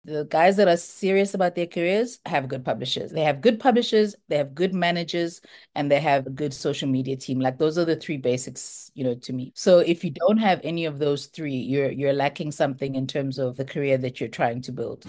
The guys that are serious about their careers have good publishers. They have good publishers, they have good managers, and they have a good social media team. Like those are the three basics, to me. So if you don't have any of those three, you're lacking something in terms of the career that you're trying to build.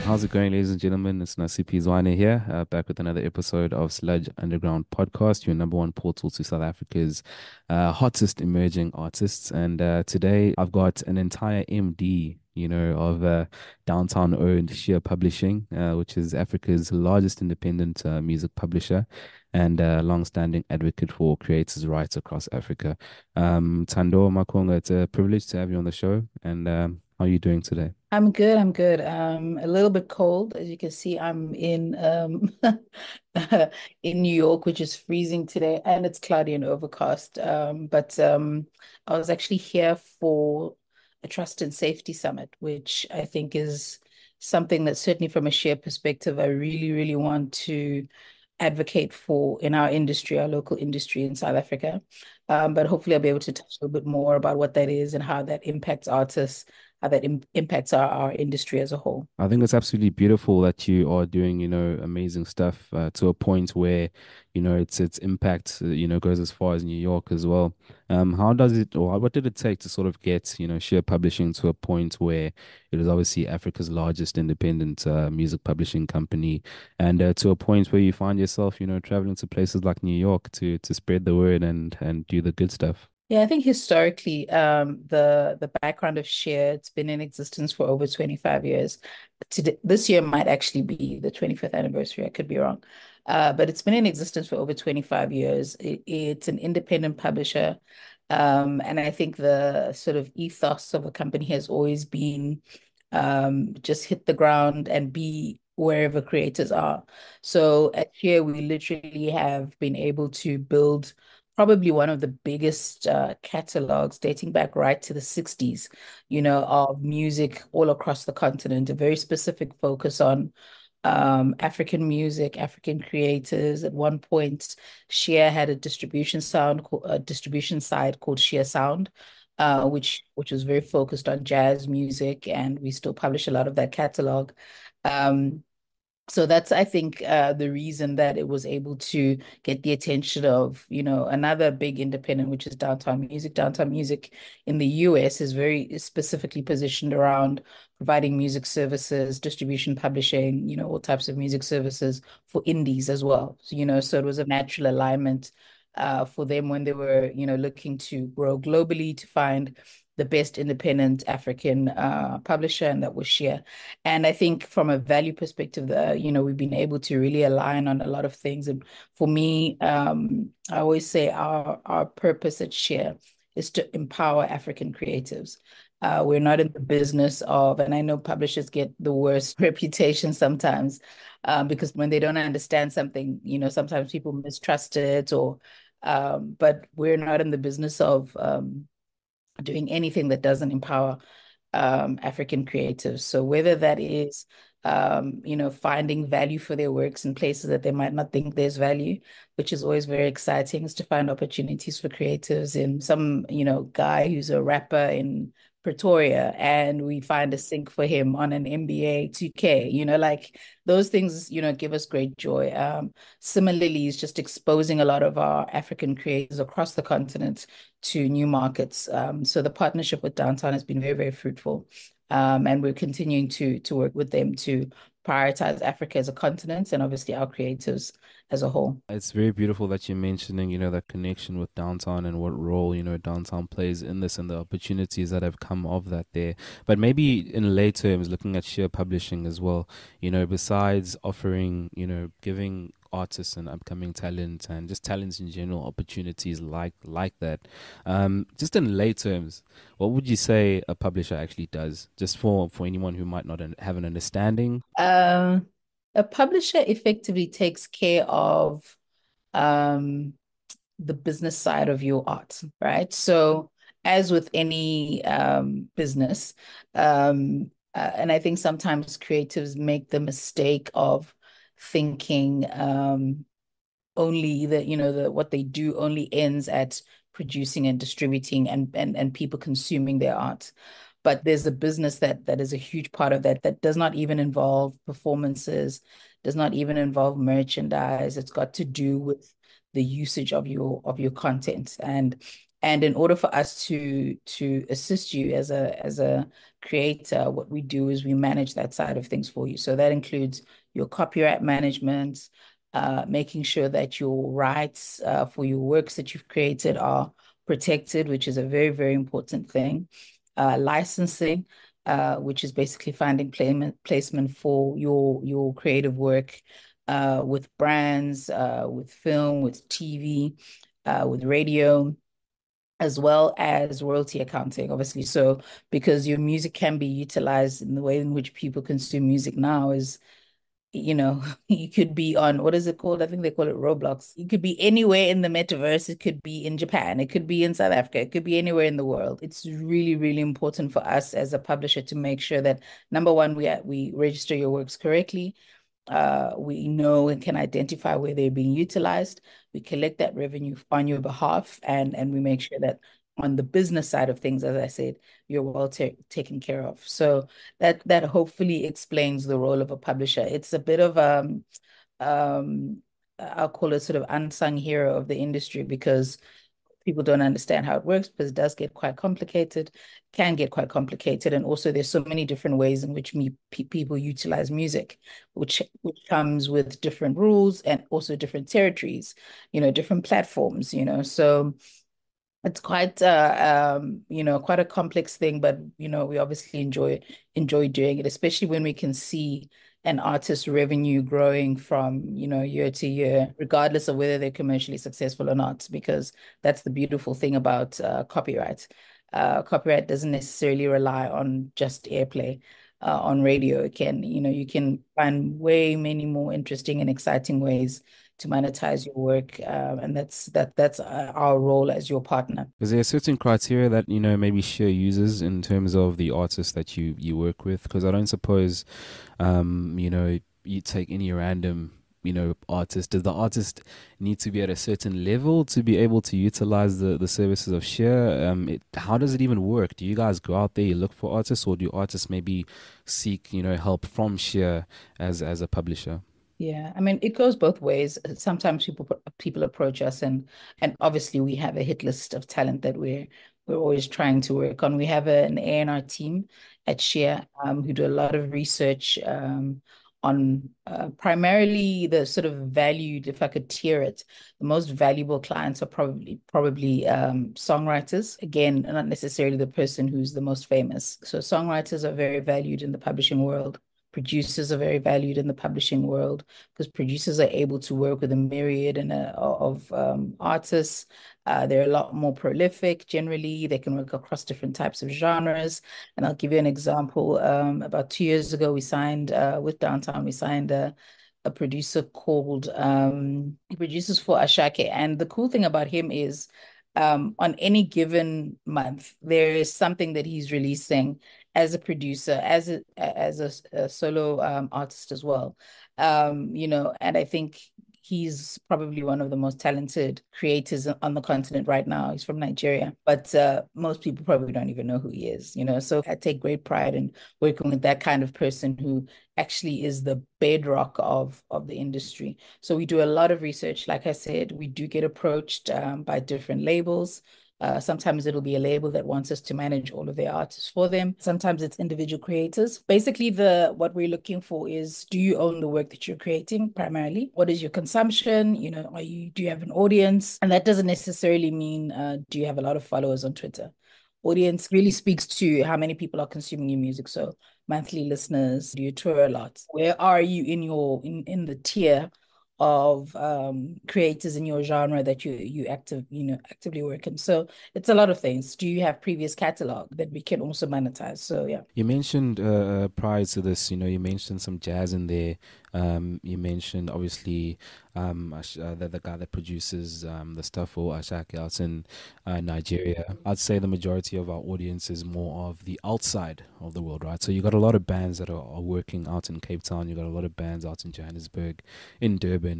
How's it going, ladies and gentlemen? It's Nasipi Zwane here, back with another episode of Sludge Underground Podcast, your number one portal to South Africa's hottest emerging artists. And today I've got an entire MD, of downtown owned Sheer Publishing, which is Africa's largest independent music publisher and long-standing advocate for creators' rights across Africa. Thando Makhunga, it's a privilege to have you on the show. And how are you doing today? I'm good. I'm good. A little bit cold. As you can see, I'm in in New York, which is freezing today, and it's cloudy and overcast. But I was actually here for a trust and safety summit, which I think is something that certainly from a share perspective, I really, really want to advocate for in our industry, our local industry in South Africa. But hopefully I'll be able to touch a little bit more about what that is and how that impacts artists, how that impacts our industry as a whole. I think it's absolutely beautiful that you are doing, amazing stuff to a point where, its impact, goes as far as New York as well. How does it, or what did it take to sort of get, Sheer Publishing to a point where it is obviously Africa's largest independent music publishing company, and to a point where you find yourself, traveling to places like New York to spread the word and do the good stuff? Yeah, I think historically, the background of Share, it's been in existence for over 25 years. Today, this year might actually be the 25th anniversary. I could be wrong. But it's been in existence for over 25 years. It's an independent publisher. And I think the sort of ethos of the company has always been just hit the ground and be wherever creators are. So at Share, we literally have been able to build probably one of the biggest catalogs dating back right to the 60s, of music all across the continent, a very specific focus on African music, African creators. At one point, Sheer had a distribution side called Sheer Sound, which was very focused on jazz music, and we still publish a lot of that catalog. Um, so that's, I think, the reason that it was able to get the attention of, another big independent, which is Downtown Music. Downtown Music in the US is specifically positioned around providing music services, distribution, publishing, all types of music services for indies as well. So, so it was a natural alignment for them when they were, looking to grow globally to find the best independent African publisher, and that was Sheer. And I think from a value perspective, we've been able to really align on a lot of things. And for me, I always say our purpose at Share is to empower African creatives. We're not in the business of, and I know publishers get the worst reputation sometimes, because when they don't understand something, sometimes people mistrust it, but we're not in the business of doing anything that doesn't empower African creatives. So whether that is, finding value for their works in places that they might not think there's value, which is always very exciting, is to find opportunities for creatives in some, guy who's a rapper in Pretoria, and we find a sync for him on an NBA 2K, like those things, give us great joy. Similarly, it's just exposing a lot of our African creators across the continent to new markets. So the partnership with Downtown has been very, very fruitful. And we're continuing to work with them to prioritize Africa as a continent and obviously our creatives as a whole. It's very beautiful that you're mentioning, that connection with downtown and what role, downtown plays in this and the opportunities that have come of that there. But maybe in lay terms, looking at sheer publishing as well, besides offering, giving artists and upcoming talent and just talents in general opportunities like that. Just in lay terms, what would you say a publisher actually does? Just for anyone who might not have an understanding. Um, a publisher effectively takes care of um, the business side of your art, right? So, as with any business, and I think sometimes creatives make the mistake of thinking only that, what they do only ends at producing and distributing and people consuming their art. but there's a business that is a huge part of that that does not even involve performances, does not even involve merchandise. It's got to do with the usage of your content. And in order for us to assist you as a creator, what we do is we manage that side of things for you. So that includes your copyright management, making sure that your rights for your works that you've created are protected, which is a very, very important thing. Licensing, which is basically finding placement for your creative work with brands, with film, with TV, with radio, as well as royalty accounting, obviously. So because your music can be utilized in the way in which people consume music now is, you could be on, what is it called? I think they call it Roblox. You could be anywhere in the metaverse. It could be in Japan. It could be in South Africa. It could be anywhere in the world. It's really, really important for us as a publisher to make sure that number one, we register your works correctly. We know and can identify where they're being utilized. We collect that revenue on your behalf, and we make sure that on the business side of things, as I said, you're well taken care of. So that hopefully explains the role of a publisher. It's a bit of I'll call it sort of unsung hero of the industry because people don't understand how it works because it does get quite complicated, can get quite complicated. And also there's so many different ways in which people utilize music, which comes with different rules and also different territories, different platforms, So it's quite quite a complex thing, but we obviously enjoy doing it, especially when we can see an artist's revenue growing from, year to year, regardless of whether they're commercially successful or not, because that's the beautiful thing about copyright. Copyright doesn't necessarily rely on just airplay. On radio, it can, you can find way many more interesting and exciting ways to monetize your work, and that's our role as your partner. Is there a certain criteria that, maybe Share uses in terms of the artists that you work with? Because I don't suppose, you take any random, artist. Does the artist need to be at a certain level to be able to utilize the services of Share? How does it even work? Do you guys go out there, you look for artists, or do artists maybe seek, help from Share as a publisher? Yeah, I mean, it goes both ways. Sometimes people approach us, and obviously we have a hit list of talent that we're always trying to work on. We have an A&R team at Share who do a lot of research on primarily the sort of valued, if I could tier it, the most valuable clients are probably songwriters. Again, not necessarily the person who's the most famous. So songwriters are very valued in the publishing world. Producers are very valued in the publishing world because producers are able to work with a myriad of artists. They're a lot more prolific generally. They can work across different types of genres. And I'll give you an example. About 2 years ago, we signed with Downtown, we signed a producer called, he produces for Ashake. And the cool thing about him is on any given month, there is something that he's releasing as a producer, as a solo artist as well. And I think he's probably one of the most talented creators on the continent right now. He's from Nigeria, but most people probably don't even know who he is. So I take great pride in working with that kind of person who actually is the bedrock of the industry. So we do a lot of research. Like I said, we do get approached by different labels. Sometimes it'll be a label that wants us to manage all of their artists for them. Sometimes it's individual creators. Basically, what we're looking for is, do you own the work that you're creating primarily? What is your consumption? Do you have an audience? And that doesn't necessarily mean, do you have a lot of followers on Twitter? Audience really speaks to how many people are consuming your music. So monthly listeners, do you tour a lot? Where are you in the tier of creators in your genre that you actively work in? So it's a lot of things. Do you have previous catalog that we can also monetize? So yeah. You mentioned prior to this, you mentioned some jazz in there. You mentioned obviously the guy that produces the stuff for Ashake out in Nigeria. I'd say the majority of our audience is more of the outside of the world, right? So you got a lot of bands that are working out in Cape Town. You got a lot of bands out in Johannesburg, in Durban,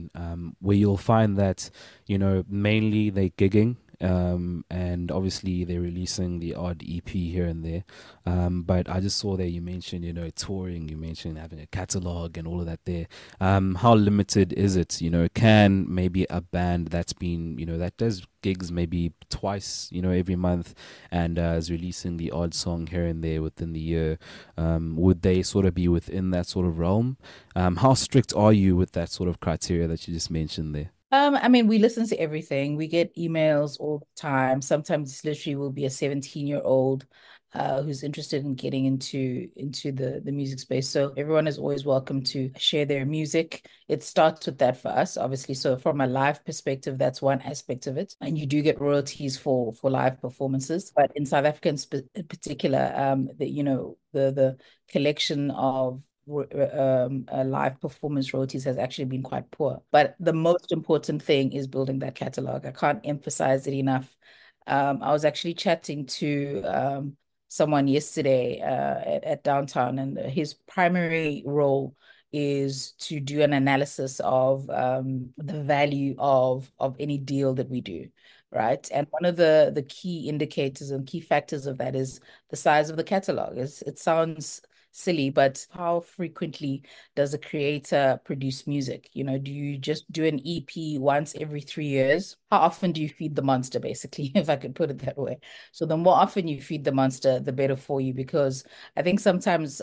where you'll find that mainly they're gigging and obviously they're releasing the odd EP here and there. But I just saw that you mentioned, touring, you mentioned having a catalog and all of that there. How limited is it? Can maybe a band that's been, that does gigs maybe twice, every month and is releasing the odd song here and there within the year, would they sort of be within that sort of realm? How strict are you with that sort of criteria that you just mentioned there? I mean, we listen to everything. We get emails all the time. Sometimes it's literally will be a 17-year-old who's interested in getting into the music space. So everyone is always welcome to share their music. It starts with that for us, obviously. So from a live perspective, that's one aspect of it. And you do get royalties for live performances. But in South Africa in particular, the collection of live performance royalties has actually been quite poor. But the most important thing is building that catalog. I can't emphasize it enough. I was actually chatting to someone yesterday at downtown, and his primary role is to do an analysis of the value of any deal that we do. Right. And one of the key indicators and key factors of that is the size of the catalog. It sounds silly, but how frequently does a creator produce music? Do you just do an EP once every 3 years? How often do you feed the monster, basically, if I could put it that way? So the more often you feed the monster, the better for you, because I think sometimes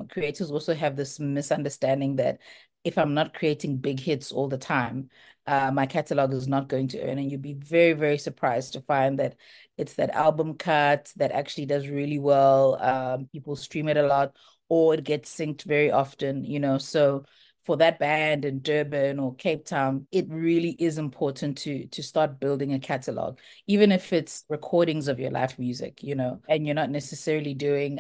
creators also have this misunderstanding that if I'm not creating big hits all the time, my catalog is not going to earn. And you'd be very, very surprised to find that it's that album cut that actually does really well. People stream it a lot, or it gets synced very often. So for that band in Durban or Cape Town, it really is important to start building a catalog, even if it's recordings of your live music, and you're not necessarily doing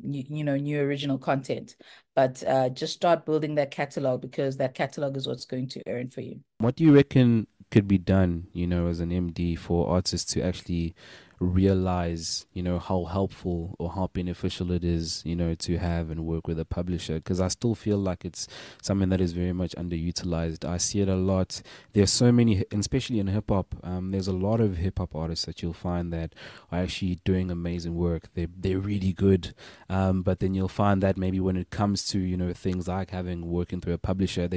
new original content, but just start building that catalog, because that catalog is what's going to earn for you. What do you reckon could be done, as an MD for artists to actually realize, how helpful or how beneficial it is, to have and work with a publisher? Because I still feel like it's something that is very much underutilized. I see it a lot. There's so many, especially in hip hop, there's a lot of hip hop artists that you'll find that are actually doing amazing work. They're really good. But then you'll find that maybe when it comes to, things like having working through a publisher,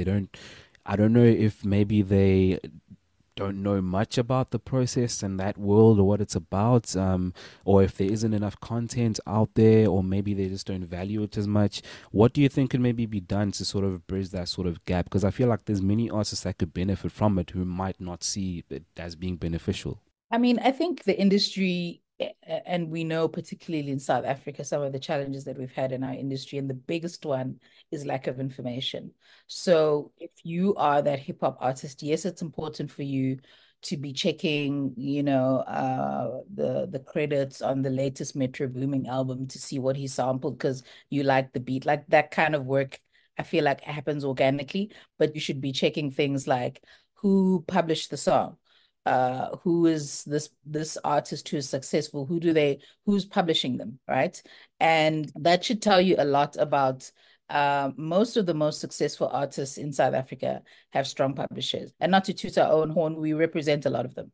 I don't know if maybe they don't know much about the process and that world or what it's about, or if there isn't enough content out there, or maybe they just don't value it as much. What do you think can maybe be done to sort of bridge that sort of gap? Because I feel like there's many artists that could benefit from it who might not see it as being beneficial. I mean, I think the industry, and we know particularly in South Africa, some of the challenges that we've had in our industry, and the biggest one is lack of information. So if you are that hip hop artist, yes, it's important for you to be checking, the credits on the latest Metro Booming album to see what he sampled because you like the beat. Like that kind of work, I feel like happens organically, but you should be checking things like who published the song, who is this artist who is successful, who's publishing them, right? And that should tell you a lot about most of the most successful artists in South Africa have strong publishers. And not to toot our own horn, we represent a lot of them.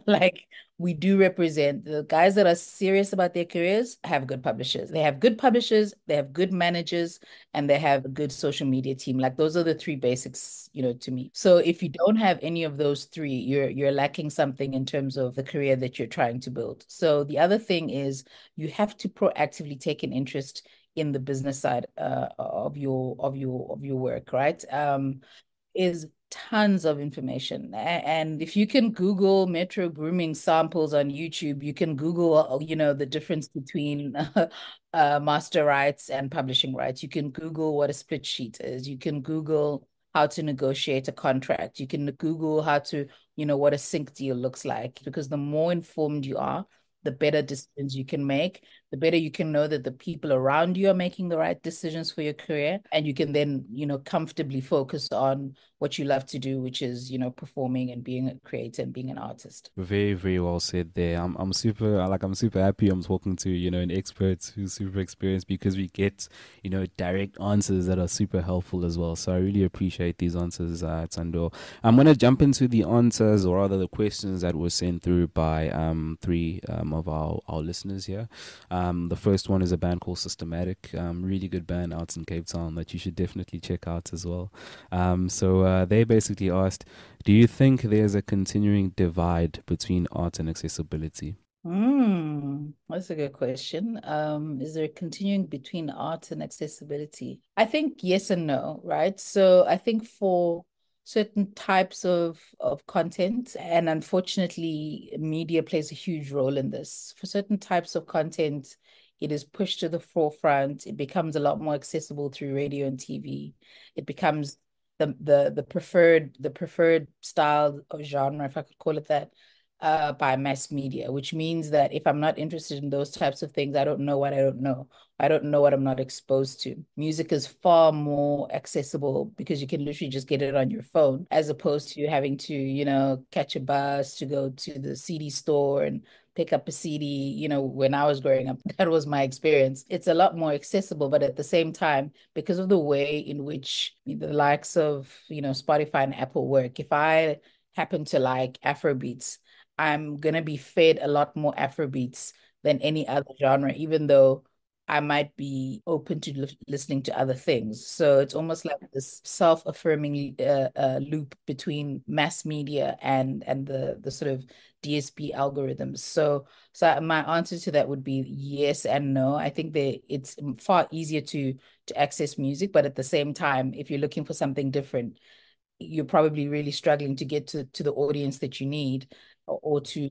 Like we do represent the guys that are serious about their careers have good publishers. They have good publishers, they have good managers, and they have a good social media team. Like those are the three basics, to me. So if you don't have any of those three, you're lacking something in terms of the career that you're trying to build. So the other thing is you have to proactively take an interest in the business side of your work, right? Is tons of information. And if you can Google Metro Grooming samples on YouTube, you can Google, the difference between master rights and publishing rights. You can Google what a split sheet is. You can Google how to negotiate a contract. You can Google how to, what a sync deal looks like, because the more informed you are, the better decisions you can make. the better you can know that the people around you are making the right decisions for your career. And you can then, comfortably focus on what you love to do, which is, performing and being a creator and being an artist. Very, very well said there. I'm super I'm super happy I'm talking to, an expert who's super experienced because we get, direct answers that are super helpful as well. So I really appreciate these answers, Thando. I'm gonna jump into the answers or rather the questions that were sent through by three of our listeners here. The first one is a band called Systematic, really good band out in Cape Town that you should definitely check out as well. So they basically asked, do you think there's a continuing divide between art and accessibility? That's a good question. Is there a continuing between art and accessibility? I think yes and no, right? So I think for certain types of content, and unfortunately, media plays a huge role in this. For certain types of content, it is pushed to the forefront. It becomes a lot more accessible through radio and TV. It becomes the preferred style or genre, if I could call it that, by mass media, which means that if I'm not interested in those types of things, I don't know what I don't know. I don't know what I'm not exposed to. Music is far more accessible because you can literally just get it on your phone as opposed to having to, catch a bus to go to the CD store and pick up a CD. When I was growing up, that was my experience. It's a lot more accessible, but at the same time, because of the way in which the likes of, Spotify and Apple work, if I happen to like Afrobeats, I'm gonna be fed a lot more Afrobeats than any other genre, even though I might be open to listening to other things. So it's almost like this self-affirming loop between mass media and the sort of DSP algorithms. So my answer to that would be yes and no. I think that it's far easier to access music, but at the same time, if you're looking for something different, you're probably really struggling to get to the audience that you need, or to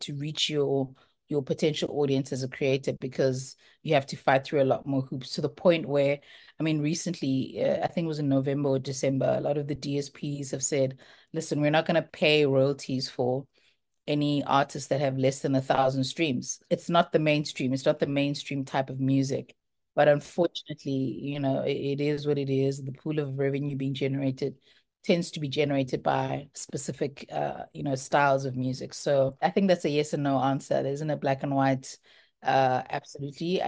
reach your potential audience as a creator, because you have to fight through a lot more hoops, to the point where, I mean, recently, I think it was in November or December, a lot of the DSPs have said, listen, we're not going to pay royalties for any artists that have less than 1,000 streams. It's not the mainstream. It's not the mainstream type of music. But unfortunately, it is what it is. The pool of revenue being generated tends to be generated by specific, styles of music. So I think that's a yes and no answer. There isn't a black and white. Absolutely.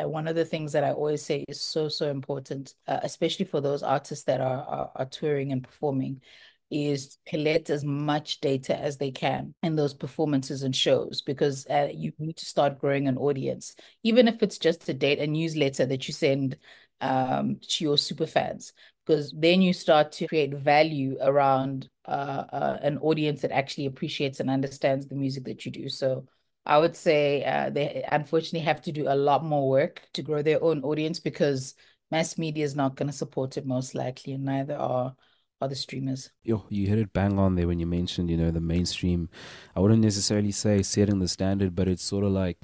One of the things that I always say is so, so important, especially for those artists that are touring and performing, is collect as much data as they can in those performances and shows, because you need to start growing an audience, even if it's just a newsletter that you send to your super fans, because then you start to create value around an audience that actually appreciates and understands the music that you do. So I would say they unfortunately have to do a lot more work to grow their own audience, because mass media is not going to support it most likely, and neither are the streamers. Yo, you hit it bang on there when you mentioned, the mainstream. I wouldn't necessarily say setting the standard, but it's sort of like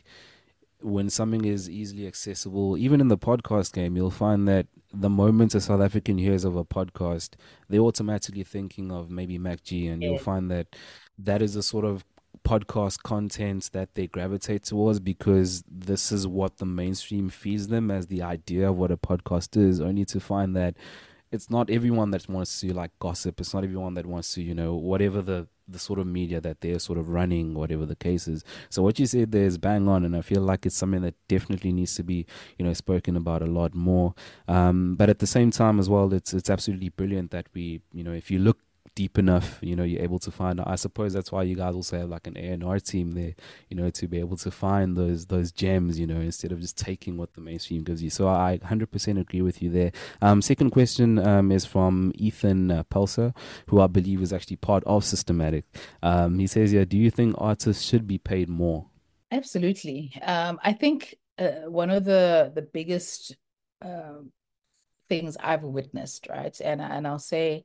when something is easily accessible, even in the podcast game, you'll find that the moment a South African hears of a podcast, they're automatically thinking of maybe Mac G, and you'll Yeah. find that that is the sort of podcast content that they gravitate towards because this is what the mainstream feeds them as the idea of what a podcast is, only to find that it's not everyone that wants to like gossip. It's not everyone that wants to, whatever the sort of media that they're sort of running, whatever the case is. So what you said there is bang on, and I feel like it's something that definitely needs to be, spoken about a lot more. But at the same time as well, it's absolutely brilliant that we, if you look deep enough, you're able to find. I suppose that's why you guys also have like an A&R team there, to be able to find those gems, instead of just taking what the mainstream gives you. So I 100% agree with you there. Second question is from Ethan Pelser, who I believe is actually part of Systematic. He says, "Yeah, do you think artists should be paid more?" Absolutely. I think one of the biggest um things I've witnessed, right? And I'll say,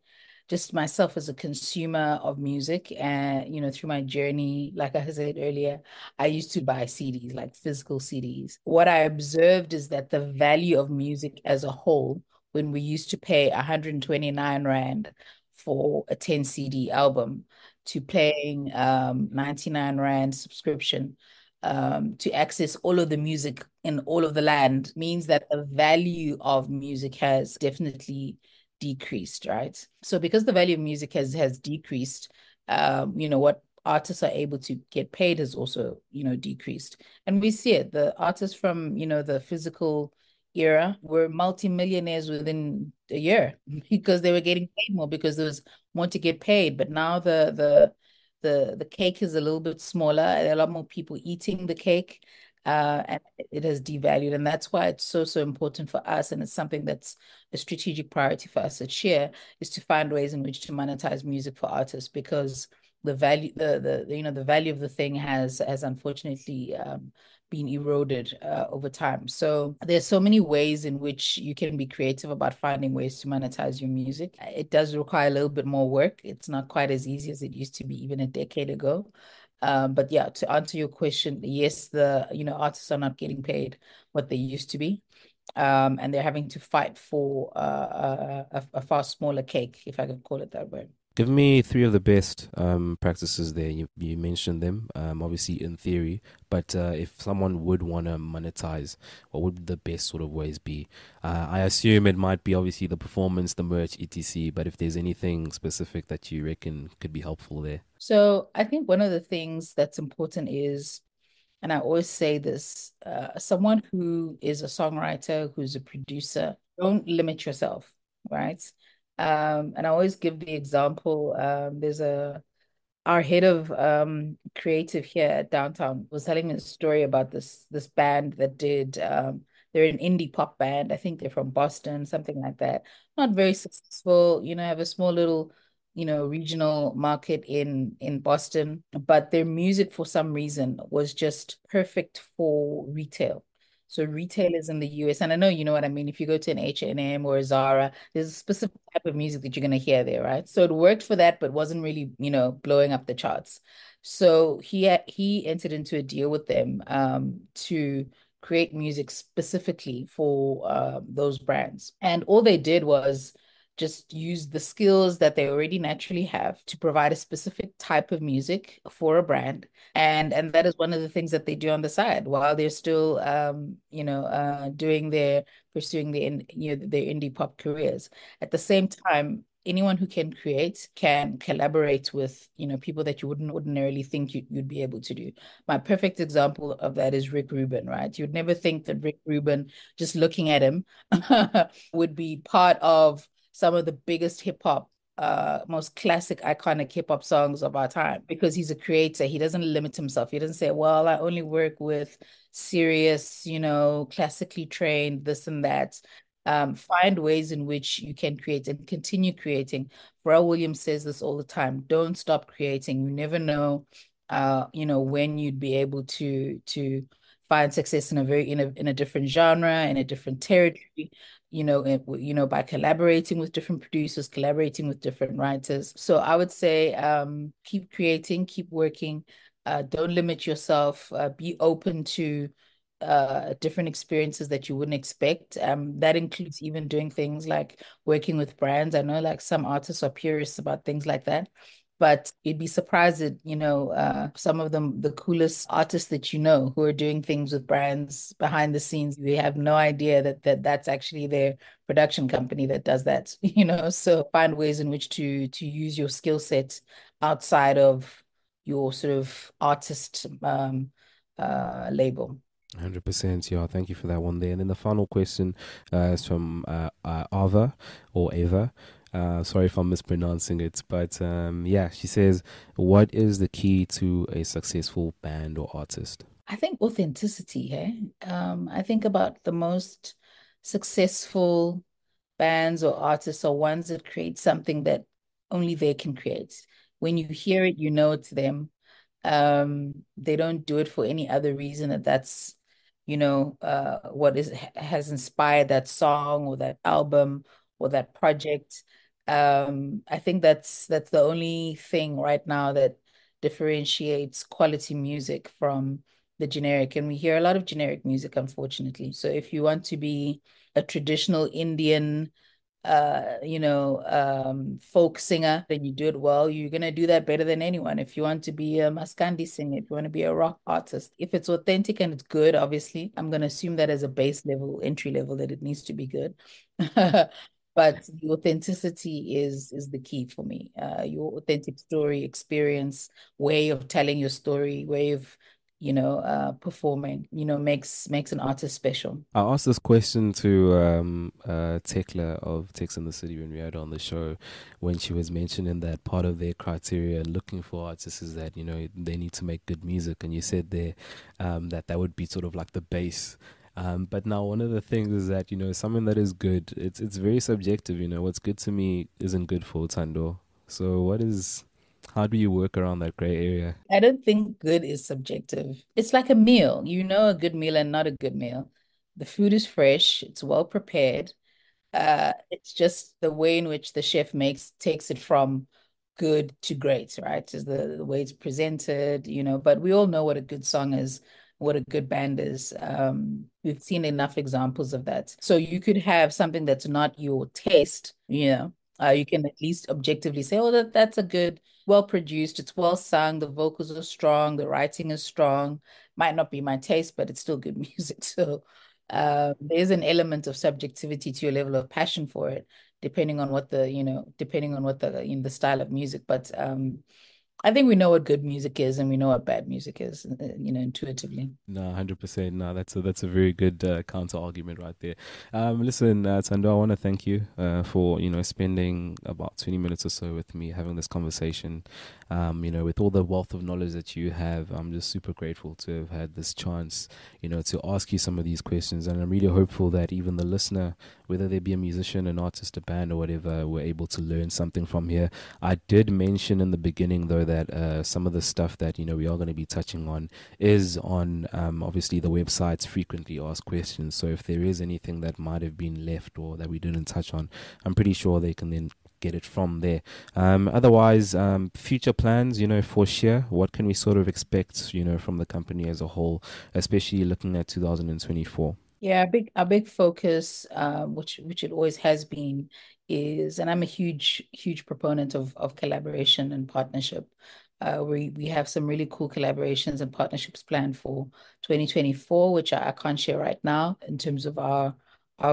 just myself as a consumer of music, and through my journey, like I said earlier, I used to buy CDs, like physical CDs. What I observed is that the value of music as a whole, when we used to pay 129 Rand for a 10 CD album, to paying 99 Rand subscription, to access all of the music in all of the land means that the value of music has definitely decreased, right? So because the value of music has decreased, what artists are able to get paid has also, decreased. And we see it. The artists from, the physical era were multimillionaires within a year because they were getting paid more because there was more to get paid. But now the cake is a little bit smaller. There are a lot more people eating the cake, and it has devalued. And that's why it's so, so important for us. And it's something that's a strategic priority for us at Share is to find ways in which to monetize music for artists because the value, the value of the thing has unfortunately been eroded over time. So there's so many ways in which you can be creative about finding ways to monetize your music. It does require a little bit more work. It's not quite as easy as it used to be even a decade ago. But yeah, to answer your question, yes, the artists are not getting paid what they used to be. And they're having to fight for a far smaller cake, if I could call it that way. Give me three of the best practices there. You mentioned them, obviously in theory, but if someone would want to monetize, what would the best sort of ways be? I assume it might be obviously the performance, the merch, etc. But if there's anything specific that you reckon could be helpful there. So I think one of the things that's important is, and I always say this, someone who is a songwriter, who's a producer, don't limit yourself, right? And I always give the example, there's our head of creative here at downtown was telling me a story about this band that did they're an indie pop band. I think they're from Boston, something like that. Not very successful, have a small little, regional market in Boston, but their music for some reason was just perfect for retail. So retailers in the US, and I know you know what I mean. If you go to an H&M or a Zara, there's a specific type of music that you're going to hear there, right? So it worked for that, but wasn't really, blowing up the charts. So he entered into a deal with them to create music specifically for those brands. And all they did was just use the skills that they already naturally have to provide a specific type of music for a brand. And that is one of the things that they do on the side while they're still doing their pursuing their indie pop careers. At the same time, anyone who can create can collaborate with, people that you wouldn't ordinarily think you'd be able to do. My perfect example of that is Rick Rubin, right? You'd never think that Rick Rubin, just looking at him, would be part of some of the biggest hip hop most classic iconic hip hop songs of our time because he's a creator. He doesn't limit himself. He doesn't say, well, I only work with serious, classically trained, this and that. Find ways in which you can create and continue creating. Pharrell Williams says this all the time. Don't stop creating. You never know, when you'd be able to find success in a different genre, in a different territory, by collaborating with different producers, collaborating with different writers. So I would say keep creating, keep working, don't limit yourself, be open to different experiences that you wouldn't expect. That includes even doing things like working with brands. I know like some artists are purists about things like that. But you'd be surprised at, some of them, the coolest artists that who are doing things with brands behind the scenes. They have no idea that's actually their production company that does that, So find ways in which to use your skill set outside of your sort of artist label. 100%. Yeah, thank you for that one there. And then the final question is from Ava or Ava. Sorry if I'm mispronouncing it, but yeah, she says, what is the key to a successful band or artist? I think authenticity, hey? I think about the most successful bands or artists are ones that create something that only they can create. When you hear it, you know it's them. They don't do it for any other reason that's, what has inspired that song or that album or that project. I think that's the only thing right now that differentiates quality music from the generic. And we hear a lot of generic music, unfortunately. So if you want to be a traditional Indian folk singer, then you do it well, you're gonna do that better than anyone. If you want to be a Maskandi singer, if you want to be a rock artist, if it's authentic and it's good, obviously, I'm gonna assume that as a base level, entry level, that it needs to be good. But the authenticity is the key for me. Your authentic story, experience, way of telling your story, way of performing, makes an artist special. I asked this question to Tekla of Tex in the City when we had her on the show, when she was mentioning that part of their criteria looking for artists is that they need to make good music, and you said there that that would be sort of like the base. But now one of the things is that something that is good, it's very subjective. What's good to me isn't good for Thando. So how do you work around that gray area? I don't think good is subjective. It's like a meal. You know a good meal and not a good meal. The food is fresh, it's well prepared. It's just the way in which the chef takes it from good to great, right? Is the way it's presented, but we all know what a good song is, what a good band is. We've seen enough examples of that. So you could have something that's not your taste, you can at least objectively say, oh, that's a good, well produced, it's well sung, the vocals are strong, the writing is strong. Might not be my taste, but it's still good music. So there's an element of subjectivity to your level of passion for it, depending on what the style of music. But I think we know what good music is and we know what bad music is, intuitively. No, 100%. No, that's a very good counter argument right there. Listen, Tando, I want to thank you for spending about 20 minutes or so with me having this conversation. With all the wealth of knowledge that you have, I'm just super grateful to have had this chance, to ask you some of these questions. And I'm really hopeful that even the listener, whether they be a musician, an artist, a band, or whatever, were able to learn something from here. I did mention in the beginning, though, that some of the stuff that we are going to be touching on is on obviously the website's frequently asked questions. So if there is anything that might have been left or that we didn't touch on, I'm pretty sure they can then get it from there. Otherwise, future plans, for Sheer, what can we sort of expect, from the company as a whole, especially looking at 2024? Yeah, our big focus, which it always has been, is, and I'm a huge proponent of collaboration and partnership. We have some really cool collaborations and partnerships planned for 2024, which I can't share right now in terms of our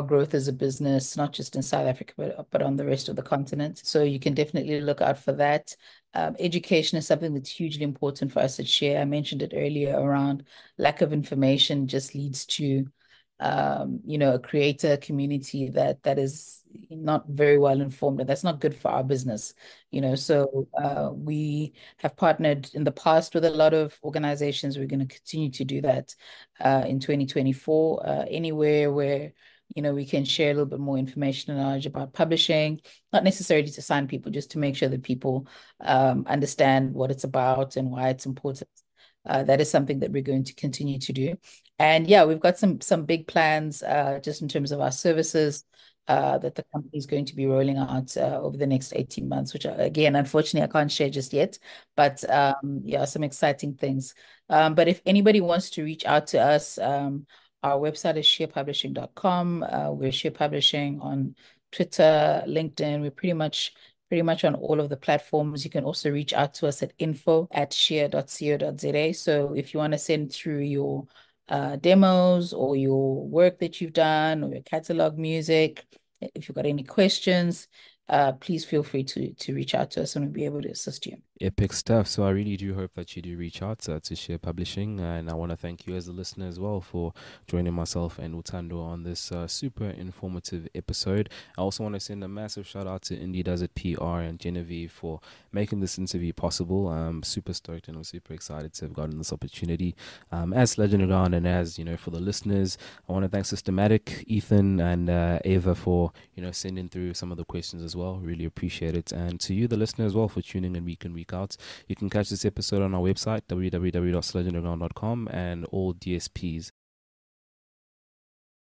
growth as a business, not just in South Africa, but on the rest of the continent. So you can definitely look out for that. Education is something that's hugely important for us at Share. I mentioned it earlier around lack of information just leads to a creator community that is not very well informed, and that's not good for our business. So we have partnered in the past with a lot of organizations. We're going to continue to do that in 2024. Anywhere where we can share a little bit more information and knowledge about publishing, not necessarily to sign people, just to make sure that people understand what it's about and why it's important. That is something that we're going to continue to do. And yeah, we've got some big plans just in terms of our services that the company is going to be rolling out over the next 18 months, which again, unfortunately, I can't share just yet. But yeah, some exciting things. But if anybody wants to reach out to us, our website is sharepublishing.com. We're Share Publishing on Twitter, LinkedIn. We're pretty much on all of the platforms. You can also reach out to us at info@share.co.za. So if you want to send through your demos or your work that you've done or your catalog music, if you've got any questions, please feel free to reach out to us and we'll be able to assist you. Epic stuff. So I really do hope that you do reach out to Share Publishing, and I want to thank you as a listener as well for joining myself and Utando on this super informative episode. I also want to send a massive shout out to Indie Does It PR and Genevieve for making this interview possible. I'm super stoked and I'm super excited to have gotten this opportunity. As Legend Around and as for the listeners, I want to thank Systematic, Ethan, and Ava for sending through some of the questions as well. Really appreciate it, and to you, the listener, as well, for tuning in week in week out. You can catch this episode on our website, www.sledgeunderground.com, and all DSPs